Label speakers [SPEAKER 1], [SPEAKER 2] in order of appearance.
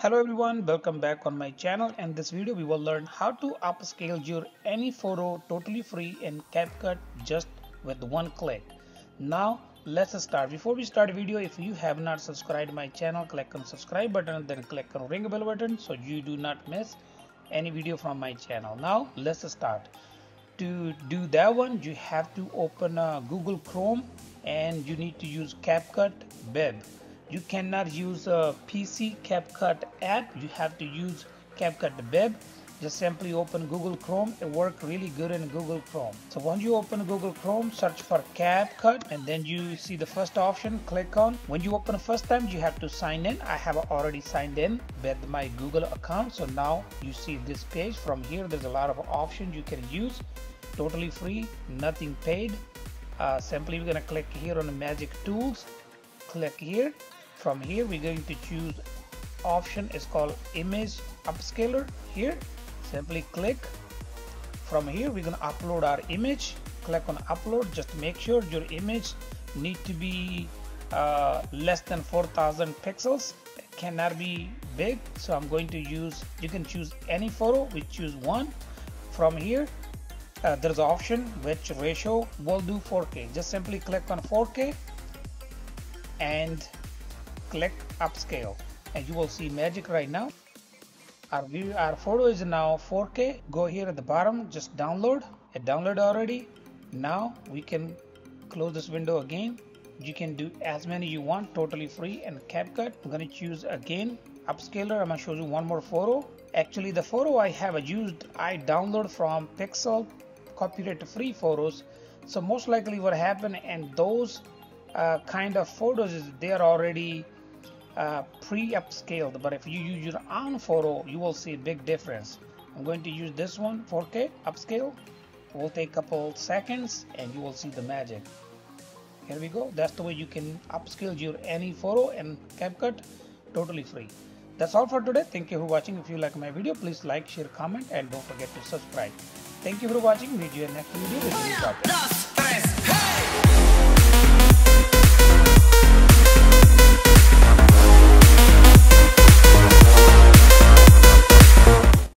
[SPEAKER 1] Hello everyone, welcome back on my channel. In this video we will learn how to upscale your any photo totally free in Capcut just with one click. Now let's start. Before we start the video, if you have not subscribed my channel, click on subscribe button and then click on ring bell button so you do not miss any video from my channel. Now let's start. To do that one, you have to open Google Chrome and you need to use Capcut web. You cannot use a PC Capcut app. You have to use Capcut web. Just simply open Google Chrome. It works really good in Google Chrome. So once you open Google Chrome, search for Capcut and then you see the first option, click on. When you open the first time, you have to sign in. I have already signed in with my Google account. So now you see this page. From here, there's a lot of options you can use. Totally free, nothing paid. Simply we're gonna click here on the magic tools. Click here. From here we're going to choose option is called image upscaler. Here simply click. From here we're going to upload our image. Click on upload. Just make sure your image need to be less than 4,000 pixels. It cannot be big, so I'm going to use, you can choose any photo. We choose one. From here there's an option which ratio will do 4K. Just simply click on 4K and click upscale and you will see magic right now. Our photo is now 4K. Go here at the bottom, just download. It downloaded already. Now we can close this window again. You can do as many you want, totally free in Capcut. I'm gonna choose again upscaler. I'm gonna show you one more photo. Actually the photo I have used, I download from Pixel copyright free photos. So most likely what happened in those kind of photos is they are already pre-upscaled, but if you use your own photo you will see a big difference. I'm going to use this one, 4K upscale. It will take a couple seconds and you will see the magic. Here we go. That's the way you can upscale your any photo in Capcut totally free. That's all for today. Thank you for watching. If you like my video, please like, share, comment and don't forget to subscribe. Thank you for watching. Meet you in next video with new topic.